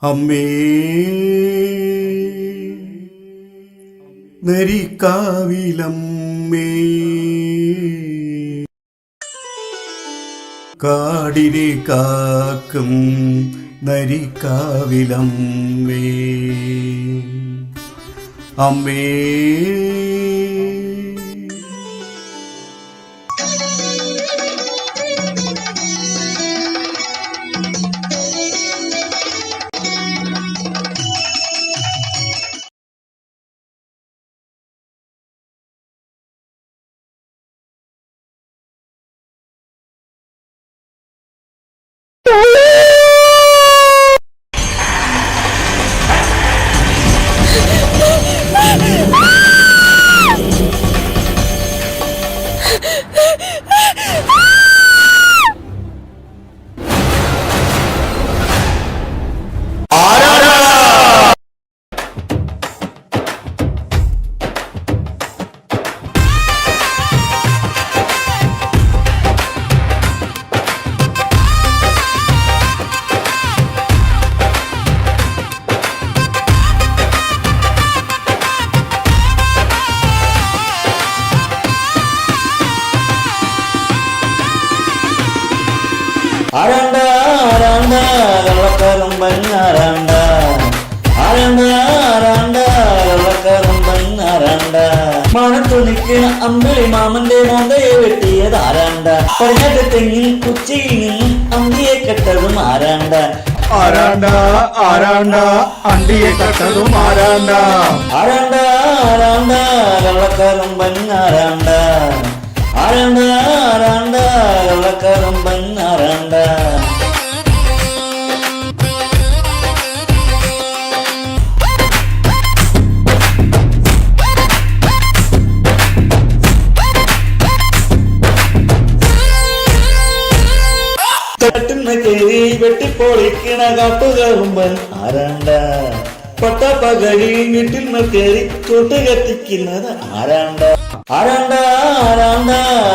അമ്മേ നരിക്കാവിലമ്മേ കാടിനെ കാക്കും നരിക്കാവിലമ്മേ അമ്മേ ആരാണ്ട ആരാണ്ട കള്ളക്കറുമ്പൻ ആരാണ്ട ആരാണ്ട ആരാണ്ട കള്ളക്കറുമ്പൻ ആരാണ്ട മണത്തു നിൽക്കുന്ന അമ്പിളി മാമന്റെ മോന്തയെ വെട്ടിയത് ആരാണ്ട പടിഞ്ഞാട്ട് തെങ്ങിൽ കുച്ചിയിൽ നിന്നും അമ്പിയെ കെട്ടതും ആരാണ്ട ആരാണ്ട ആരാണ്ട അണ്ടിയെ കെട്ടതും ആരാണ്ട ആരാണ്ട ആരാണ്ട കള്ളക്കറുമ്പൻ ആരാണ്ട ആരാണ്ട ആരാണ്ട കള്ളക്കറുമ്പൻ ആരാണ്ട തട്ടുന്ന കേറി വെട്ടിപ്പൊളിക്കണ കാട്ടുകറുമ്പൻ ആരാണ്ട പട്ടപ്പകലി വീട്ടിൽ കേറി ചുട്ട് കത്തിക്കുന്നത് ആരാണ്ട ആരാണ്ട ആരാണ്ട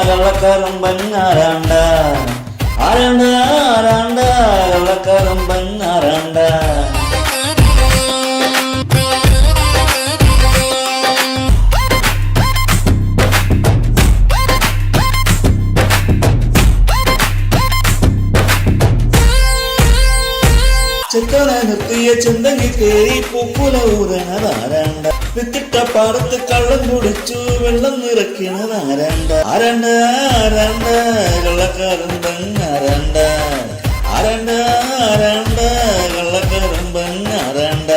കള്ളക്കറുമ്പൻ ആരാണ്ട ആരാണ്ട ആരാണ്ട കള്ളക്കറുമ്പൻ ആരാണ്ട ചെക്കനെ നിർത്തിയ ചെന്തങ്ങി കേറി പൂക്കുല ഊരണത് ആരാണ്ട വിത്തിട്ട പാടത്ത് കള്ളം കുടിച്ചു വെള്ളം നിറയ്ക്കണത് ആരാണ്ട ആരാണ്ട ആരാണ്ട കള്ളക്കറുമ്പൻ ആരാണ്ട ആരാണ്ട ആരാണ്ട കള്ളക്കറുമ്പൻ ആരാണ്ട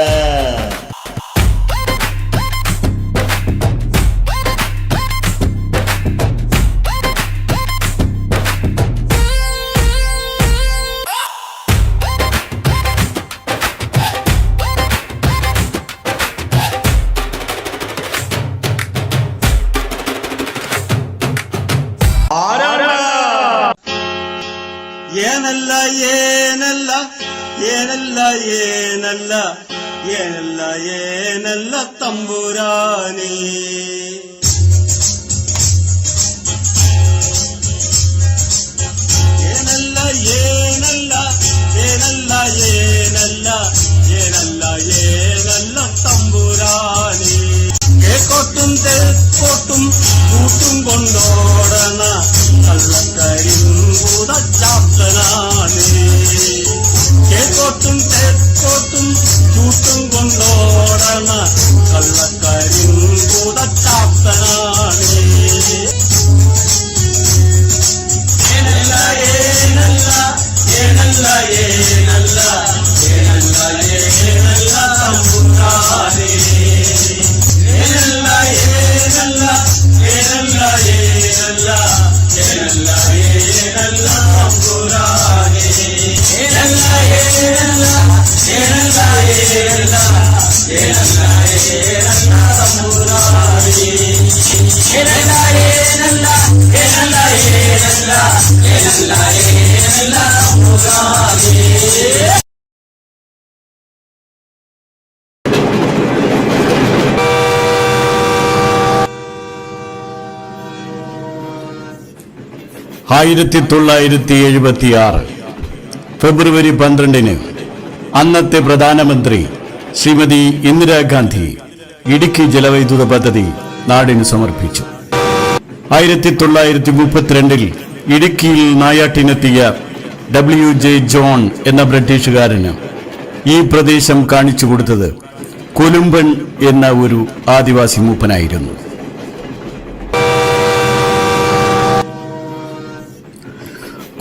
ಏನಲ್ಲ ಏನಲ್ಲ ಏನಲ್ಲ ಏನಲ್ಲ ಏನಲ್ಲ ಏನಲ್ಲ ತಂಬುರಾನಿ ಏನಲ್ಲ ಏನಲ್ಲ ಏನಲ್ಲ ಏನಲ್ಲ ಏನಲ್ಲ ಏನല്ല തമ്പുരാനി കേക്കോട്ടും തെക്കോട്ടും കൂട്ടും കൊണ്ടോടണ കള്ളക്കരിമ്പൂതച്ചാത്തനാണ് കേക്കോട്ടും തെക്കോട്ടും കൂട്ടും കൊണ്ടോടണ കള്ളക്കരിമ്പൂതച്ചാത്തനാണ് ಏನಲ್ಲ ಏನಲ್ಲ ಏನಲ್ಲ ಏನಲ್ಲ ಏನಲ್ಲ ಏನಲ್ಲ ತಂಬುರಾನಿ ಏನಲ್ಲ ಏನಲ್ಲ ಏನಲ್ಲ ಏನಲ್ಲ ಏನಲ್ಲ ಏನಲ್ಲ ತಂಬುರಾನಿ ಏನಲ್ಲ ಏನಲ್ಲ ಏನಲ್ಲ ಏನಲ್ಲ ಏನಲ್ಲ ಏನಲ್ಲ ತಂಬುರಾನಿ ಏನಲ್ಲ ಏನಲ್ಲ ಏನಲ್ಲ ಏನಲ್ಲ ಏನಲ್ಲ ಏನಲ್ಲ ತಂಬುರಾನಿ. ഫെബ്രുവരി 12 അന്നത്തെ പ്രധാനമന്ത്രി ശ്രീമതി ഇന്ദിരാഗാന്ധി ഇടുക്കി ജലവൈദ്യുത പദ്ധതി നാടിന് സമർപ്പിച്ചു. 1932 ഇടുക്കിയിൽ നായാട്ടിനെത്തിയ WJ ജോൺ എന്ന ബ്രിട്ടീഷുകാരന് ഈ പ്രദേശം കാണിച്ചു കൊടുത്തത് കൊലുമ്പൻ എന്ന ഒരു ആദിവാസി മൂപ്പനായിരുന്നു.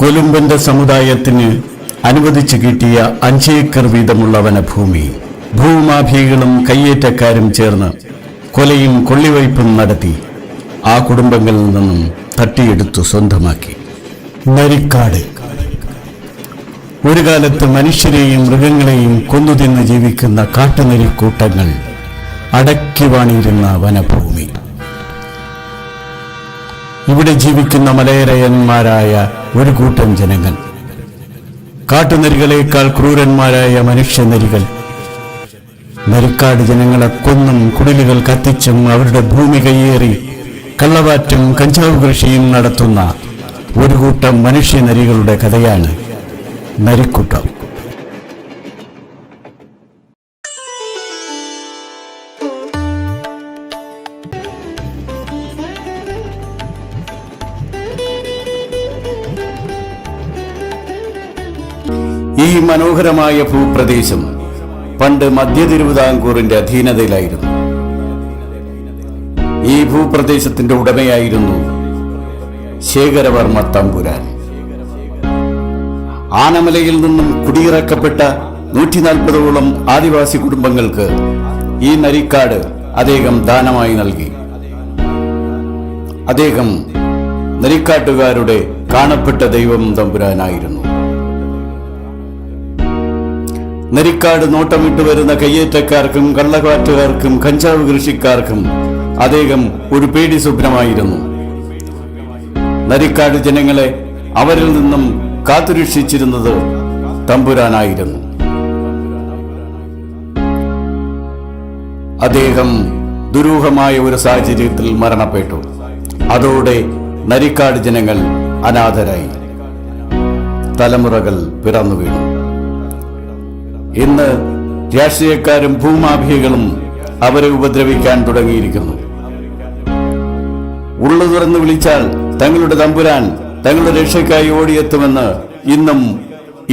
കൊലുമ്പന്റെ സമുദായത്തിന് അനുവദിച്ചു കിട്ടിയ 5 ഏക്കർ വീതമുള്ള വനഭൂമി ഭൂമാഫിയകളും കയ്യേറ്റക്കാരും ചേർന്ന് കൊലയും കൊള്ളിവയ്പും നടത്തി ആ കുടുംബങ്ങളിൽ നിന്നും തട്ടിയെടുത്തു സ്വന്തമാക്കി. നരിക്കാട് ഒരു കാലത്ത് മനുഷ്യരെയും മൃഗങ്ങളെയും കൊന്നുതിന്ന് ജീവിക്കുന്ന കാട്ടുനരിക്കൂട്ടങ്ങൾ അടക്കി വാണിരുന്ന വനഭൂമി. ഇവിടെ ജീവിക്കുന്ന മലയരയന്മാരായ ഒരു കൂട്ടം ജനങ്ങൾ, കാട്ടുനരികളേക്കാൾ ക്രൂരന്മാരായ മനുഷ്യനരികൾ, നരിക്കാട് ജനങ്ങളെ കൊന്നും കുടിലുകൾ കത്തിച്ചും അവരുടെ ഭൂമി കയ്യേറി കള്ളവാറ്റും കഞ്ചാവ് കൃഷിയും നടത്തുന്ന ഒരു കൂട്ടം മനുഷ്യനരികളുടെ കഥയാണ് നരിക്കൂട്ടം. ഈ മനോഹരമായ ഭൂപ്രദേശം പണ്ട് മധ്യ തിരുവിതാംകൂറിന്റെ അധീനതയിലായിരുന്നു. ഈ ഭൂപ്രദേശത്തിന്റെ ഉടമയായിരുന്നു ശേഖരവർമ്മ തമ്പുരാൻ. ആനമലയിൽ നിന്നും കുടിയിറക്കപ്പെട്ട 140ഓളം ആദിവാസി കുടുംബങ്ങൾക്ക് ഈ നരിക്കാട് അദ്ദേഹം ദാനമായി നൽകി. അദ്ദേഹം നരിക്കാട്ടുകാരുടെ കാണപ്പെട്ട ദൈവം തമ്പുരാനായിരുന്നു. നരിക്കാട് നോട്ടമിട്ട് വരുന്ന കയ്യേറ്റക്കാർക്കും കള്ളക്കാറ്റുകാർക്കും കഞ്ചാവ് കൃഷിക്കാർക്കും അദ്ദേഹം ഒരു പേടി സ്വപ്നമായിരുന്നു. നരിക്കാട് ജനങ്ങളെ അവരിൽ നിന്നും കാത്തുരക്ഷിച്ചിരുന്നത് തമ്പുരാനായിരുന്നു. അദ്ദേഹം ദുരൂഹമായ ഒരു സാഹചര്യത്തിൽ മരണപ്പെട്ടു. അതോടെ നരിക്കാട് ജനങ്ങൾ അനാഥരായി. തലമുറകൾ പിറന്നു വീണു. ഇന്ന് രാഷ്ട്രീയക്കാരും ഭൂമാഫിയകളും അവരെ ഉപദ്രവിക്കാൻ തുടങ്ങിയിരിക്കുന്നു. ഉള്ളു തുറന്നു വിളിച്ചാൽ തങ്ങളുടെ തമ്പുരാൻ തങ്ങളുടെ രക്ഷയ്ക്കായി ഓടിയെത്തുമെന്ന് ഇന്നും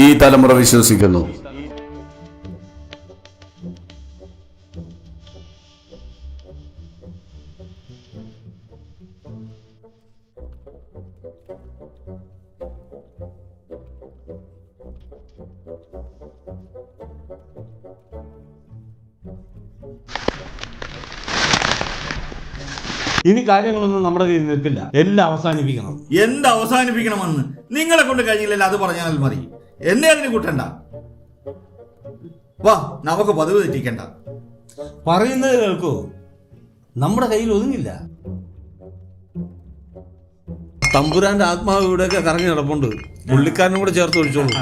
ഈ തലമുറ വിശ്വസിക്കുന്നു. ഇനി കാര്യങ്ങളൊന്നും നമ്മുടെ കയ്യിൽ നിൽക്കില്ല. എല്ലാം അവസാനിപ്പിക്കണം. എന്ത് അവസാനിപ്പിക്കണമെന്ന് നിങ്ങളെ കൊണ്ട് കഴിയില്ലല്ലോ, അത് പറഞ്ഞാൽ മതി. എന്നെ അതിന് കൂട്ടണ്ട. വാ, നമുക്ക് പതിവ് തെറ്റിക്കണ്ട. പറയുന്നത് കേൾക്കൂ, നമ്മുടെ കയ്യിൽ ഒതുങ്ങില്ല. തമ്പുരാന്റെ ആത്മാവ് ഇവിടെയൊക്കെ കറങ്ങി നടപ്പുണ്ട്. പുള്ളിക്കാരനും കൂടെ ചേർത്ത് ഒഴിച്ചോളൂ.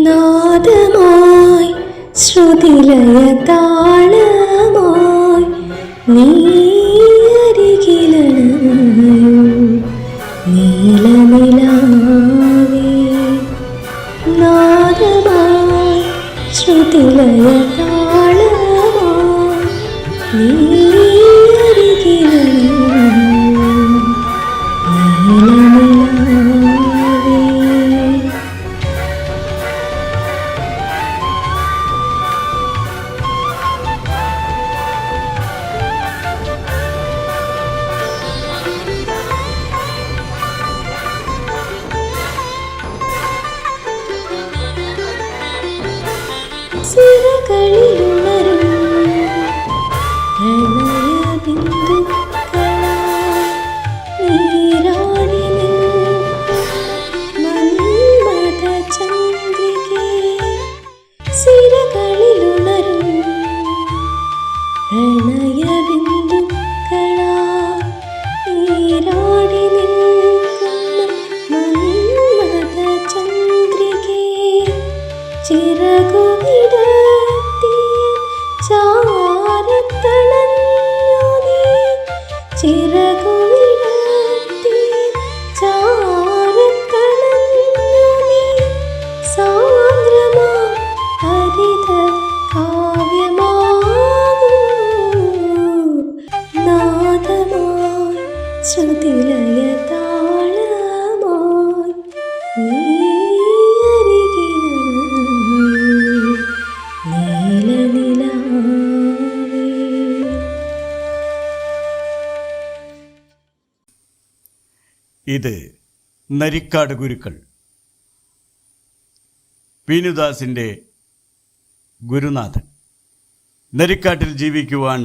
നാദമായി ശ്രുതിലയ താളമായി നീ അരികിലണയൂ നീലനിലാവേ. നാദമായി ശ്രുതിലയ താളമായി നീ അരികിലണയൂ നീലനിലാവേ. സിരകളിലുണരും നീലനിലാവേ. ഇത് നരിക്കാട് ഗുരുക്കൾ വിനുദാസിൻ്റെ ഗുരുനാഥൻ. നരിക്കാട്ടിൽ ജീവിക്കുവാൻ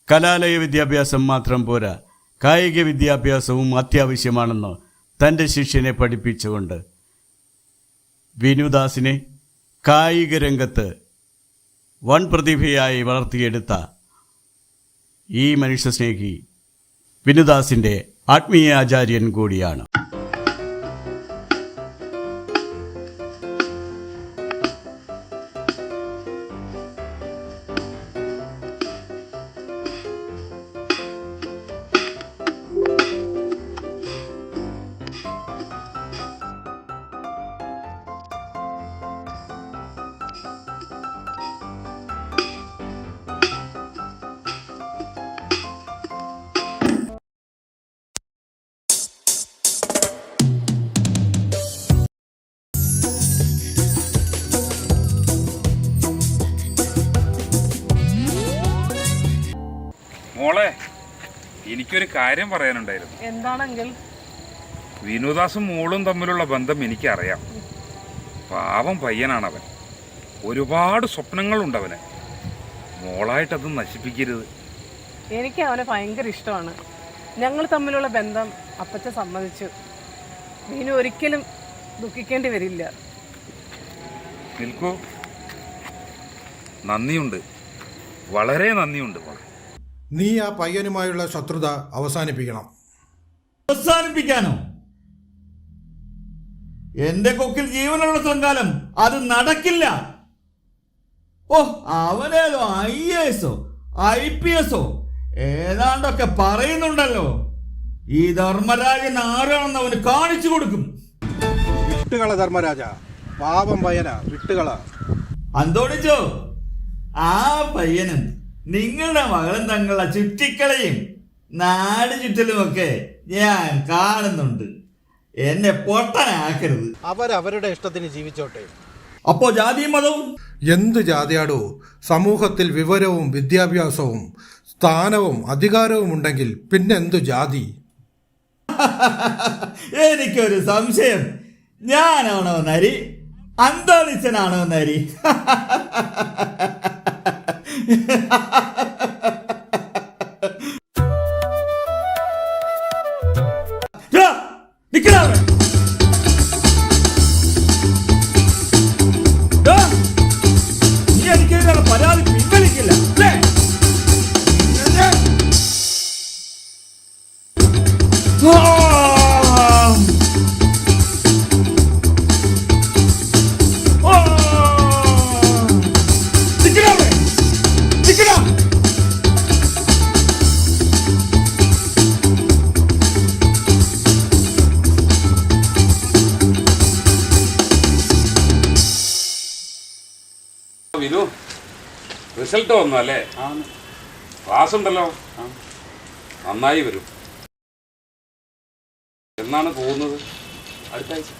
കലാലയ വിദ്യാഭ്യാസം മാത്രം പോരാ, കായിക വിദ്യാഭ്യാസവും അത്യാവശ്യമാണെന്ന് തൻ്റെ ശിഷ്യനെ പഠിപ്പിച്ചുകൊണ്ട് വിനുദാസിനെ കായിക രംഗത്ത് വൻ പ്രതിഭയായി വളർത്തിയെടുത്ത ഈ മനുഷ്യസ്നേഹി വിനുദാസിൻ്റെ ആത്മീയ ആചാര്യൻ കൂടിയാണ്. മോളെ, എനിക്കൊരു കാര്യം പറയാനുണ്ടായിരുന്നു. എന്താണെങ്കിൽ? വിനുദാസും മോളും തമ്മിലുള്ള ബന്ധം എനിക്കറിയാം. പാവം പയ്യനാണവൻ. ഒരുപാട് സ്വപ്നങ്ങളുണ്ടവന്. മോളായിട്ടത് നശിപ്പിക്കരുത്. എനിക്ക് അവനെ ഭയങ്കര ഇഷ്ടമാണ്. ഞങ്ങൾ തമ്മിലുള്ള ബന്ധം അപ്പച്ച സമ്മതിച്ചു. വിനു ഒരിക്കലും ദുഃഖിക്കേണ്ടി വരില്ല. നിൽക്കൂ. നന്ദിയുണ്ട്, വളരെ നന്ദിയുണ്ട് മോളെ. നീ ആ പയ്യനുമായുള്ള ശത്രുത അവസാനിപ്പിക്കണം. അവസാനിപ്പിക്കാനോ? എന്റെ കൊക്കിൽ ജീവനുള്ള കാലം അത് നടക്കില്ല. ഓ, അവനേതോ IAS IPS ഏതാണ്ടൊക്കെ പറയുന്നുണ്ടല്ലോ. ഈ ധർമ്മരാജൻ ആരാണെന്ന് അവന് കാണിച്ചു കൊടുക്കും. വിട്ടുകള ധർമ്മരാജ, പാവം പയ്യന, വിട്ടുകള. അന്തോണിച്ചോ, ആ പയ്യനും നിങ്ങളുടെ മകളും തങ്ങളുടെ ചുറ്റിക്കളയും നാട് ചുറ്റലുമൊക്കെ ഞാൻ കാണുന്നുണ്ട്. എന്നെ പൊട്ടനാക്കരുത്. അവരവരുടെ ഇഷ്ടത്തിന് ജീവിച്ചോട്ടെ. അപ്പോ ജാതിയും മതവും എന്ത് ജാതിയാടോ? സമൂഹത്തിൽ വിവരവും വിദ്യാഭ്യാസവും സ്ഥാനവും അധികാരവും ഉണ്ടെങ്കിൽ പിന്നെന്തു ജാതി? എനിക്കൊരു സംശയം. ഞാനാണോ നരി, അന്തോണിച്ചനാണോ നരി? പരാതി പിൻവലിക്കില്ല. വിനു, റിസൾട്ട് വന്നു അല്ലേ? ക്ലാസ് ഉണ്ടല്ലോ, നന്നായി വരും. എന്നാണ് പോകുന്നത്? അടുത്ത ആഴ്ച.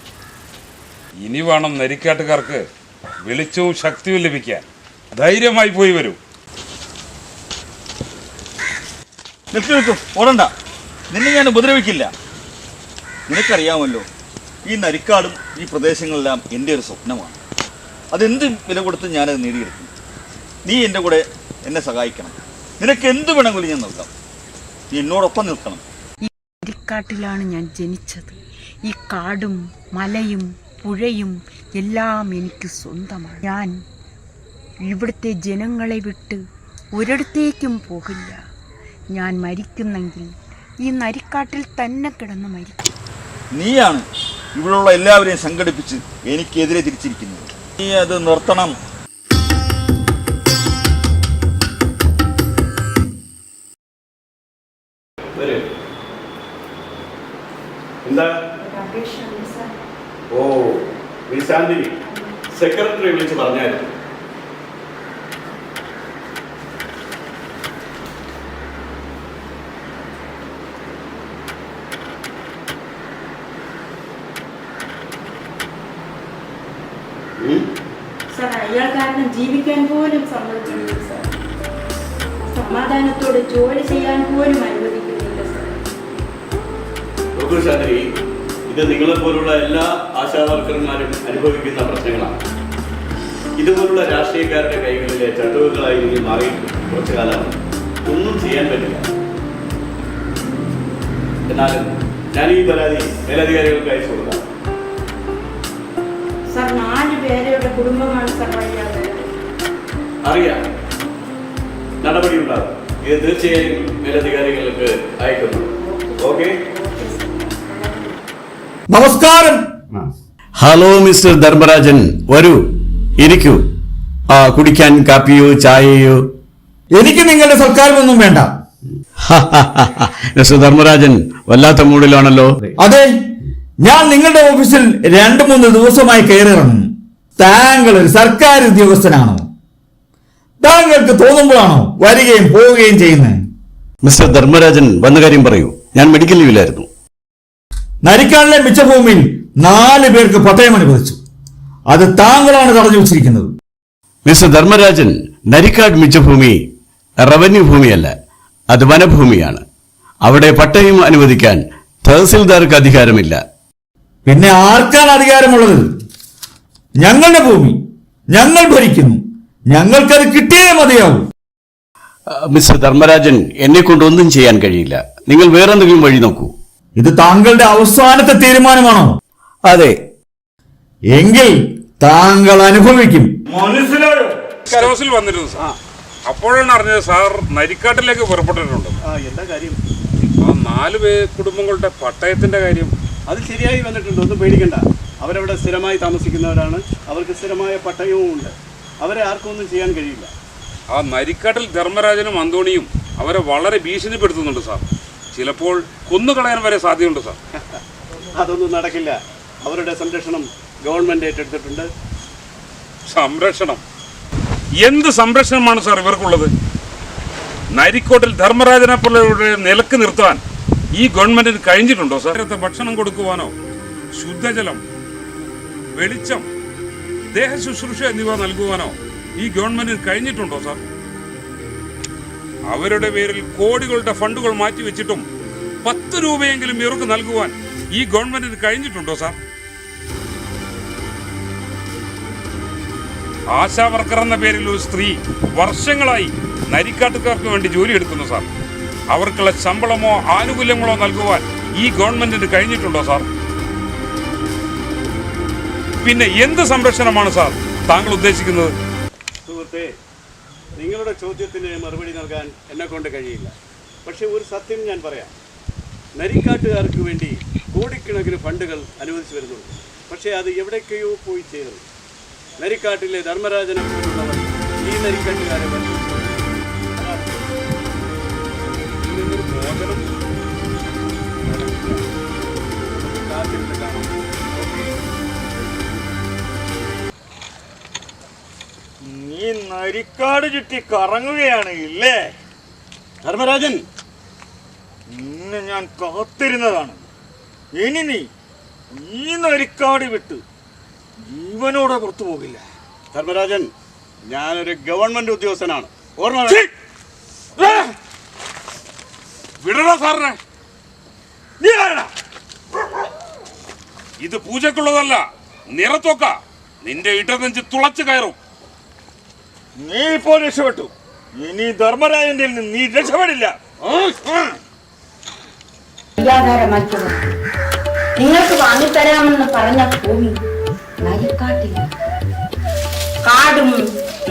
ഇനി വേണം നരിക്കാട്ടുകാർക്ക് വെളിച്ചവും ശക്തിയും ലഭിക്കാൻ. ധൈര്യമായി പോയി വരൂ. നിൽക്കും ഓടണ്ട. നിന്നെ ഞാൻ ഉപദ്രവിക്കില്ല. നിനക്കറിയാമല്ലോ, ഈ നരിക്കാടും ഈ പ്രദേശങ്ങളെല്ലാം എൻ്റെ ഒരു സ്വപ്നമാണ്. അതെന്ത് വില കൊടുത്ത് ഞാനത് നേടിയെടുക്കും. നീ എൻ്റെ കൂടെ എന്നെ സഹായിക്കണം. നിനക്ക് എന്ത് വേണമെങ്കിലും ഞാൻ നൽകാം. നീ എന്നോടൊപ്പം നിൽക്കണം. ഈ നരിക്കാട്ടിലാണ് ഞാൻ ജനിച്ചത്. ഈ കാടും മലയും പുഴയും എല്ലാം എനിക്ക് സ്വന്തമാണ്. ഞാൻ ഇവിടുത്തെ ജനങ്ങളെ വിട്ട് ഒരിടത്തേക്കും പോകില്ല. ഞാൻ മരിക്കുന്നെങ്കിൽ ഈ നരിക്കാട്ടിൽ തന്നെ കിടന്ന് മരിക്കും. നീയാണ് ഇവിടെയുള്ള എല്ലാവരെയും സംഘടിപ്പിച്ച് എനിക്കെതിരെ തിരിച്ചിരിക്കുന്നത്. നീ അത് നിർത്തണം. എന്താ? ഓ, നീ ശാന്തിനി സെക്രട്ടറി വിളിച്ച് പറഞ്ഞായിരുന്നു. സർ, അയാൾ കാരണം ജീവിക്കാൻ പോലും സമ്മതിക്കുന്നില്ല സാർ. സമാധാനത്തോടെ ജോലി ചെയ്യാൻ പോലും അനുവദിക്കുന്നില്ല സാർ. നോക്കൂ ശാന്തി, ഇത് നിങ്ങളെ പോലുള്ള എല്ലാ ആശാവർക്കർമാരും അനുഭവിക്കുന്ന പ്രശ്നങ്ങളാണ്. ഇതുപോലുള്ള രാഷ്ട്രീയക്കാരുടെ കൈകളിലെ ചട്ടുകളായി നിങ്ങൾ മാറിയിട്ട് കുറച്ചു കാലമാണ്. ഒന്നും ചെയ്യാൻ പറ്റില്ല. എന്നാലും ഞാൻ ഈ പരാതി മേലധികാരികൾക്ക് അയച്ചു കൊടുക്കാം. സാർ 4 പേരുടെ കുടുംബമാണ് സാർ വഴിയാതെ. അറിയാം, നടപടി ഉണ്ടാകും. ഇത് തീർച്ചയായും മേലധികാരികൾക്ക് അയക്കുന്നു. ഓക്കെ. നമസ്കാരം. ഹലോ മിസ്റ്റർ ധർമ്മരാജൻ, വരൂ, ഇരിക്കൂ. കുടിക്കാൻ കാപ്പിയോ ചായയോ? എനിക്ക് നിങ്ങളുടെ സൽക്കാരമൊന്നും വേണ്ട. മിസ്റ്റർ ധർമ്മരാജൻ വല്ലാത്ത മൂഡിലാണല്ലോ. അതെ, ഞാൻ നിങ്ങളുടെ ഓഫീസിൽ 2-3 ദിവസമായി കയറിയിറങ്ങുന്നു. താങ്കൾ ഒരു സർക്കാർ ഉദ്യോഗസ്ഥനാണോ? താങ്കൾക്ക് തോന്നുമ്പോഴാണോ വരികയും പോവുകയും ചെയ്യുന്നത്? മിസ്റ്റർ ധർമ്മരാജൻ വന്ന കാര്യം പറയൂ. ഞാൻ മെഡിക്കൽ ലീവിലായിരുന്നു. നരിക്കാടിലെ മിച്ചഭൂമിയിൽ 4 പേർക്ക് പട്ടയം അനുവദിച്ചു. അത് താങ്കളാണ് തടഞ്ഞു വെച്ചിരിക്കുന്നത്. മിസ്റ്റർ ധർമ്മരാജൻ, നരിക്കാട് മിച്ചഭൂമി റവന്യൂ ഭൂമിയല്ല, അത് വനഭൂമിയാണ്. അവിടെ പട്ടയം അനുവദിക്കാൻ തഹസിൽദാർക്ക് അധികാരമില്ല. പിന്നെ ആർക്കാണ് അധികാരമുള്ളത്? ഞങ്ങളുടെ ഭൂമി ഞങ്ങൾ ഭരിക്കുന്നു. ഞങ്ങൾക്കത് കിട്ടിയേ മതിയാവൂ. മിസ്റ്റർ ധർമ്മരാജൻ, എന്നെ കൊണ്ടൊന്നും ചെയ്യാൻ കഴിയില്ല. നിങ്ങൾ വേറെന്തെങ്കിലും വഴി നോക്കൂ. ഇത് താങ്കളുടെ അവസാനത്തെ തീരുമാനമാണോ? അതെ. എങ്കിൽ താങ്കൾ അനുഭവിക്കും. മനസ്സിലായോ? കലോസിൽ വന്നിരുന്നു സാർ. അപ്പോഴാണ് അറിഞ്ഞത് സാർ നരിക്കാട്ടിലേക്ക് പുറപ്പെട്ടിട്ടുണ്ട്. എന്താ കാര്യം? ആ 4 കുടുംബങ്ങളുടെ പട്ടയത്തിന്റെ കാര്യം. അത് ശരിയായി വന്നിട്ടുണ്ട്, ഒന്നും പേടിക്കണ്ട. അവരവിടെ സ്ഥിരമായി താമസിക്കുന്നവരാണ്. അവർക്ക് സ്ഥിരമായ പട്ടയവും ഉണ്ട്. അവരെ ആർക്കും ഒന്നും ചെയ്യാൻ കഴിയില്ല. ആ നരിക്കാട്ടിൽ ധർമ്മരാജനും അന്തോണിയും അവരെ വളരെ ഭീഷണിപ്പെടുത്തുന്നുണ്ട് സാർ. ചിലപ്പോൾ കൊന്നുകളയാൻ വരെ സാധ്യതയുണ്ട് സാർ. അതൊന്നും നടക്കില്ല. അവരുടെ സംരക്ഷണം ഗവൺമെന്റ് ഏറ്റെടുത്തിട്ടുണ്ട്. സംരക്ഷണം? എന്ത് സംരക്ഷണമാണ് സാർ ഇവർക്കുള്ളത്? നരിക്കോട്ടിൽ ധർമ്മരാജനെ പോലെയുടെ നിലക്ക് നിർത്താൻ ഈ ഗവൺമെന്റിന് കഴിഞ്ഞിട്ടുണ്ടോ സാർ? ഭക്ഷണം കൊടുക്കുവാനോ, ശുദ്ധജലം, വെളിച്ചം, ദേഹശുശ്രൂഷ എന്നിവ നൽകുവാനോ ഈ ഗവൺമെന്റിന് കഴിഞ്ഞിട്ടുണ്ടോ സാർ? അവരുടെ പേരിൽ കോടികളുടെ ഫണ്ടുകൾ മാറ്റിവെച്ചിട്ടും 10 രൂപയെങ്കിലും ഇവർക്ക് നൽകുവാൻ ഈ ഗവൺമെന്റിന് കഴിഞ്ഞിട്ടുണ്ടോ സാർ? ആശാവർക്കർ എന്ന പേരിൽ ഒരു സ്ത്രീ വർഷങ്ങളായി നരിക്കാട്ടുകാർക്ക് വേണ്ടി ജോലി എടുക്കുന്നു സാർ. അവർക്കുള്ള ശമ്പളമോ ആനുകൂല്യങ്ങളോ നൽകുവാൻ ഈ ഗവൺമെന്റിന് കഴിഞ്ഞിട്ടുണ്ടോ സാർ? പിന്നെ എന്ത് സംരക്ഷണമാണ് സാർ താങ്കൾ ഉദ്ദേശിക്കുന്നത്? സുഹൃത്തെ, നിങ്ങളുടെ ചോദ്യത്തിന് മറുപടി നൽകാൻ എന്നെ കൊണ്ട് കഴിയില്ല. പക്ഷെ ഒരു സത്യം ഞാൻ പറയാം. നരിക്കാട്ടുകാർക്ക് വേണ്ടി കോടിക്കണക്കിന് ഫണ്ടുകൾ അനുവദിച്ചു വരുന്നുണ്ട്. പക്ഷേ അത് എവിടേക്കെയോ പോയി ചേർന്നു. നരിക്കാട്ടിലെ ധർമ്മരാജനെ പോലുള്ളവർ ഈ നരിക്കാട്ടുകാരെ നീ നരിക്കാട് ചുറ്റി കറങ്ങുകയാണ് ഇല്ലേ ധർമ്മരാജൻ? നിന്നെ ഞാൻ കാത്തിരുന്നതാണ്. ഇനി നീ ഈ നരിക്കാട് വിട്ട് ജീവനോടെ പുറത്തു പോകില്ല. ധർമ്മരാജൻ, ഞാനൊരു ഗവൺമെന്റ് ഉദ്യോഗസ്ഥനാണ്, ഓർമ്മ. വിടടാ സാറിനെ. നീ ആരാടാ? ഇത് പൂജക്കുള്ളതല്ല, നിറത്തോക്ക. നിന്റെ ഇടനെഞ്ച് തുളച്ചു കയറും. നീ ഇപ്പോൾ രക്ഷപ്പെട്ടു. ഇനി ധർമ്മരാജന്റെ നിന്ന് നീ രക്ഷപ്പെടില്ല. നിങ്ങൾക്ക് വാങ്ങിത്തരാമെന്ന് പറഞ്ഞ ഭൂമി നരിക്കാട്ടില്ല. കാടും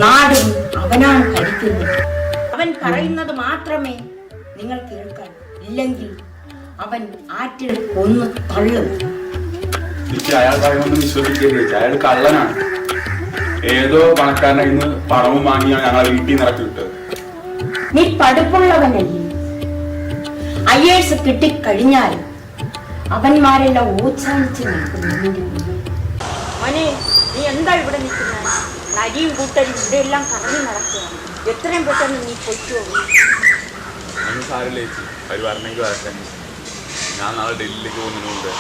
നാടും അവനാണ് ഭരിക്കുന്നത്. അവൻ പറയുന്നത് മാത്രമേ നിങ്ങൾ കേൾക്കാൻ, ഇല്ലെങ്കിൽ അവൻ ആറ്റിൽ കൊന്നു തള്ളും. അയാൾ പറയുന്നത് വിശ്വസിക്കരുത്. അയാൾ കള്ളനാണ്. ഏതോ പണക്കാരനെ ഇന്ന് പണവും വാങ്ങിയാണ് ഞങ്ങളെ വീട്ടിൽ നിറക്കി വിട്ടത്. നീ പഠിപ്പുള്ളവനല്ലേ? IAS കിട്ടിക്കഴിഞ്ഞാൽ അവന്മാരെല്ലാം ഓച്ചാനിച്ച് നിൽക്കുന്നു. മോനെ, നീ എന്താ ഇവിടെ നിൽക്കുന്നത്? നരിയും കൂട്ടരും ഇവിടെ എല്ലാം കറങ്ങി നടക്കുകയാണ്. എത്രയും പെട്ടെന്ന് നീ പൊയ്ക്കോ. സാരില്ല ചേച്ചി, അവർ വരണമെങ്കിൽ വരട്ടെ. ഞാൻ നാളെ ഡൽഹിയിലേക്ക് പോകുന്നതിനുണ്ട്.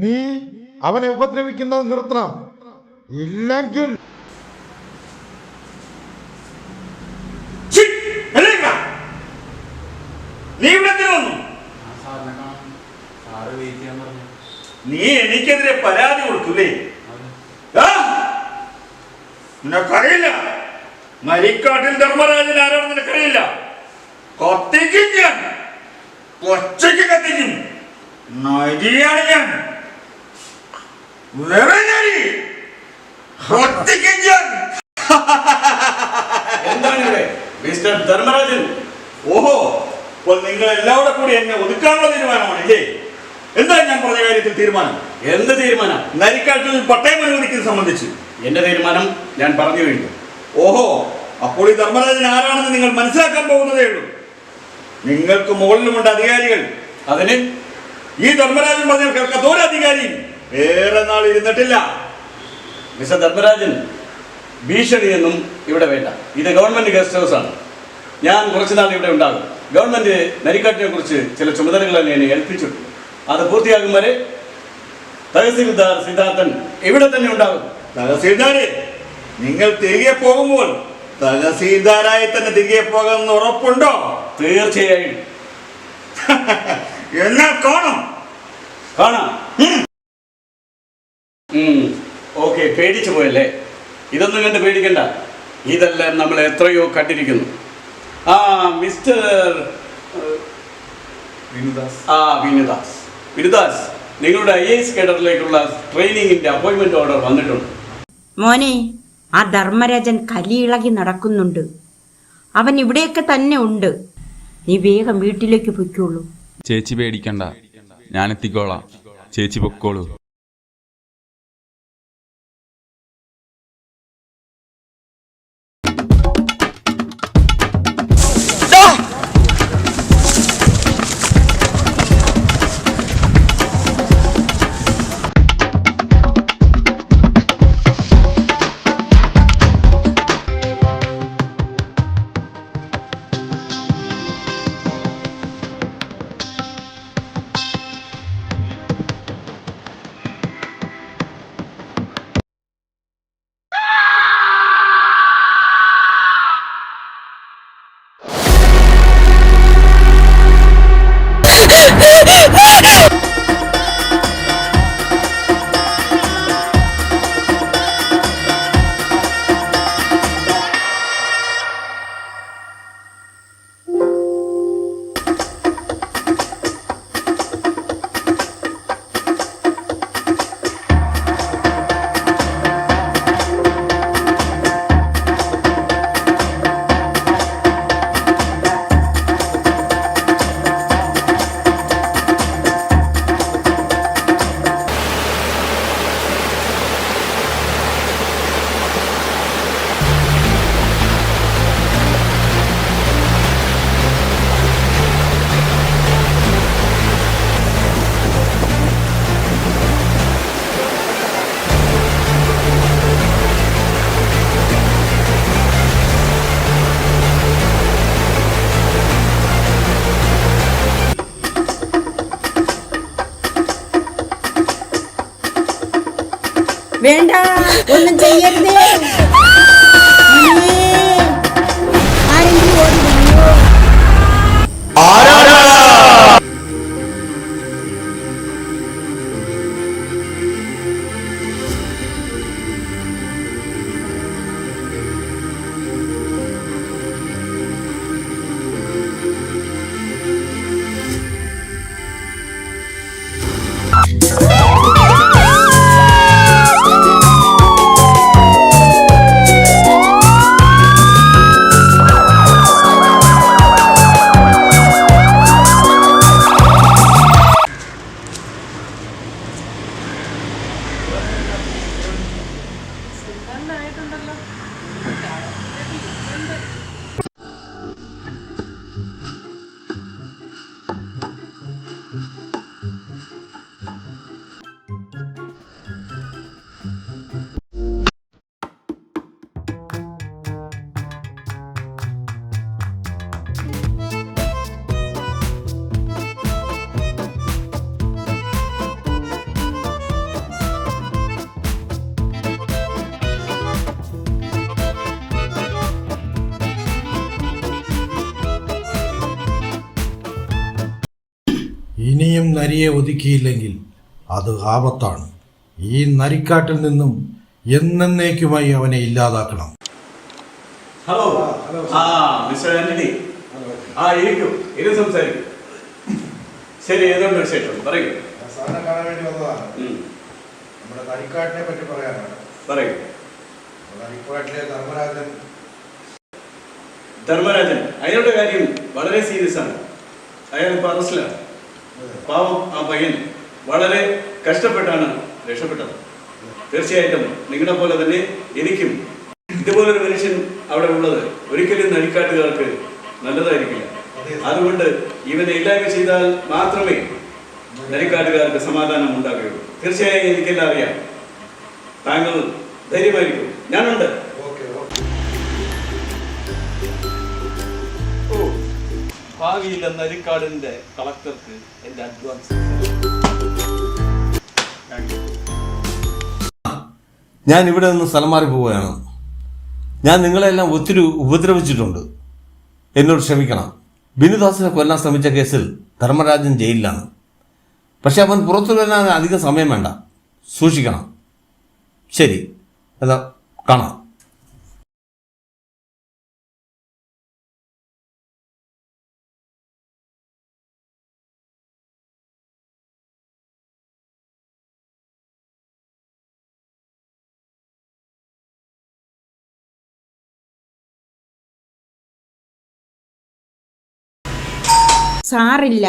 നീ അവനെ ഉപദ്രവിക്കുന്നത് നിർത്തണം, ഇല്ലെങ്കിൽ നീ ഇവിടെ വന്നു. നീ എനിക്കെതിരെ പരാതി കൊടുക്കൂലേ? നിനക്കറിയില്ല നരിക്കാട്ടിൽ ധർമ്മരാജൻ ആരാണെന്ന് നിനക്കറിയില്ല. കത്തിക്കും ഞാൻ, ഒച്ചയ്ക്ക് കത്തിക്കും. നരിയാണ് ഞാൻ, വേറെ നരി. കത്തിക്കും ഞാൻ. എന്താണ് ഇവിടെ മിസ്റ്റർ ധർമ്മരാജൻ? ഓഹോ, അപ്പോൾ നിങ്ങൾ എല്ലാവരും കൂടി എന്നെ ഒതുക്കാനുള്ള തീരുമാനമാണ് ഇല്ലേ? എന്താണ് ഞാൻ പറഞ്ഞ കാര്യത്തിൽ തീരുമാനം? എന്ത് തീരുമാനം? നരിക്കാട്ടിൽ പട്ടയം അനുവദിക്കുന്നത് സംബന്ധിച്ച് എന്റെ തീരുമാനം ഞാൻ പറഞ്ഞു കഴിഞ്ഞു. ഓഹോ, അപ്പോൾ ഈ ധർമ്മരാജൻ ആരാണെന്ന് നിങ്ങൾ മനസ്സിലാക്കാൻ പോകുന്നതേ ഉള്ളൂ. നിങ്ങൾക്ക് മുകളിലുമുണ്ട് അധികാരികൾ. അതിന് ഈ ധർമ്മരാജൻ പറഞ്ഞാൽ കേൾക്കാത്ത ഒരു അധികാരിയും ഏറെ നാൾ ഇരുന്നിട്ടില്ല. മിസ്റ്റർ ധർമ്മരാജൻ, ഭീഷണിയൊന്നും ഇവിടെ വേണ്ട. ഇത് ഗവൺമെന്റ് ഗസ്റ്റ് ഹൗസ് ആണ്. ഞാൻ കുറച്ചുനാൾ ഇവിടെ ഉണ്ടാകും. ഗവൺമെന്റ് നരിക്കാട്ടിനെ കുറിച്ച് ചില ചുമതലകൾ എന്നെ ഏൽപ്പിച്ചിട്ടുണ്ട്. അത് പൂർത്തിയാകും വരെ തഹസീൽദാർ സിദ്ധാർത്ഥൻ ഇവിടെ തന്നെ ഉണ്ടാകും. തഹസീൽദാരെ, നിങ്ങൾ തിരികെ പോകുമ്പോൾ തഹസീൽദാരായി തന്നെ തിരികെ പോകാമെന്ന് ഉറപ്പുണ്ടോ? തീർച്ചയായും. എന്നാൽ കാണാം. ഓക്കെ, പേടിച്ചു പോയല്ലേ? ഇതൊന്നും കണ്ട് പേടിക്കണ്ട. ഇതെല്ലാം നമ്മൾ എത്രയോ കണ്ടിരിക്കുന്നു. മിസ്റ്റർ വിനുദാസ്, നിങ്ങളുടെ IAS കേഡറിലേക്കുള്ള ട്രെയിനിങ്ങിന്റെ അപ്പോയിന്റ്മെന്റ് ഓർഡർ വന്നിട്ടുണ്ട്. മോനെ, ആ ധർമ്മരാജൻ കലിയിളകി നടക്കുന്നുണ്ട്. അവൻ ഇവിടെയൊക്കെ തന്നെ ഉണ്ട്. നീ വേഗം വീട്ടിലേക്ക് പൊയ്ക്കോളൂ. ചേച്ചി പേടിക്കണ്ട, ഞാൻ എത്തിക്കോളാം. ചേച്ചി പൊക്കോളൂ. വേണ്ട, ഒന്നും ചെയ്യരുതേ. ആരെങ്കിലും ഓടി വന്നോ? ഇനിയും നരിയെ ഒതുക്കിയില്ലെങ്കിൽ അത് ആപത്താണ്. ഈ നരിക്കാട്ടിൽ നിന്നും എന്നേക്കുമായി അവനെ ഇല്ലാതാക്കണം. ഹലോ. മിസ്റ്റർ ആന്റണി. ഇരിക്കൂ, സംസാരിക്കും. ശരി, ഏതുകൊണ്ട് വിശേഷം പറയൂ. സാറിനെ കാണാൻ വേണ്ടി വന്നതാണ്. നമ്മുടെ നരിക്കാട്ടിനെ പറ്റി പറയാനാണ്. പറയൂ. നരിക്കാട്ടിലെ ധർമ്മരാജൻ അയാളുടെ കാര്യം വളരെ സീരിയസ് ആണ്. അയാൾ ഇപ്പോൾ അറസ്റ്റിലാണ്. പാവം ആ പയ്യൻ വളരെ കഷ്ടപ്പെട്ടാണ് രക്ഷപ്പെട്ടത്. തീർച്ചയായിട്ടും നിങ്ങളെ പോലെ തന്നെ എനിക്കും ഇതുപോലൊരു മനുഷ്യൻ അവിടെ ഉള്ളത് ഒരിക്കലും നരിക്കാട്ടുകാർക്ക് നല്ലതായിരിക്കില്ല. അതുകൊണ്ട് ഇവനെ ഇല്ലായ്മ ചെയ്താൽ മാത്രമേ നരിക്കാട്ടുകാർക്ക് സമാധാനം ഉണ്ടാകുകയുള്ളൂ. തീർച്ചയായും എനിക്കെല്ലാം അറിയാം. താങ്കൾ ധൈര്യമായിരിക്കും, ഞാനുണ്ട്. ഭാവിയിലെ നരിക്കാടിന്റെ കളക്ടർക്ക് എന്റെ അഡ്വാൻസ്. ഞാൻ ഇവിടെ നിന്ന് സ്ഥലം മാറി പോവുകയാണ്. ഞാൻ നിങ്ങളെല്ലാം ഒത്തിരി ഉപദ്രവിച്ചിട്ടുണ്ട്. എന്നോട് ക്ഷമിക്കണം. ബിനുദാസിനെ കൊല്ലാൻ ശ്രമിച്ച കേസിൽ ധർമ്മരാജൻ ജയിലിലാണ്. പക്ഷെ അവൻ പുറത്തു വരാൻ അധികം സമയം വേണ്ട. സൂക്ഷിക്കണം. ശരി, അതാ കാണാം. സാറില്ല.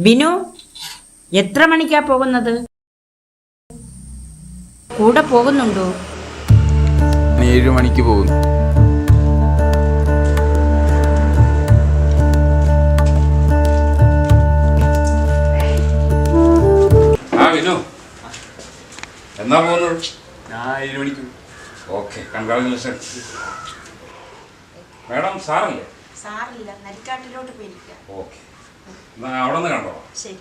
ബിനു, എത്ര മണിക്കാ പോകുന്നത്? കൂടെ പോകുന്നുണ്ടോ? 7 മണിക്ക് പോകുന്നു. വിനു, എന്നാ പോകുന്നത്? ഞാൻ 7 മണിക്ക്. Okay, congratulation. മാഡം സാറല്ലേ? സാറില്ല, നരിക്കാട്ടിലോട്ട് പോയിരിക്കാം. ഓക്കെ, അവിടെ നിന്ന് കണ്ടോ? ശരി.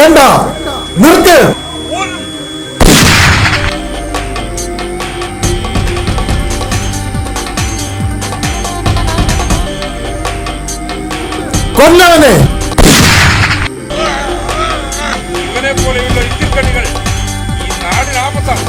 വേണ്ട, നിർത്ത്. കൊല്ലവനെ. ഇവനെ പോലെയുള്ള ഇത്തിക്കണികൾ ഈ നാടിനാപത്താണ്.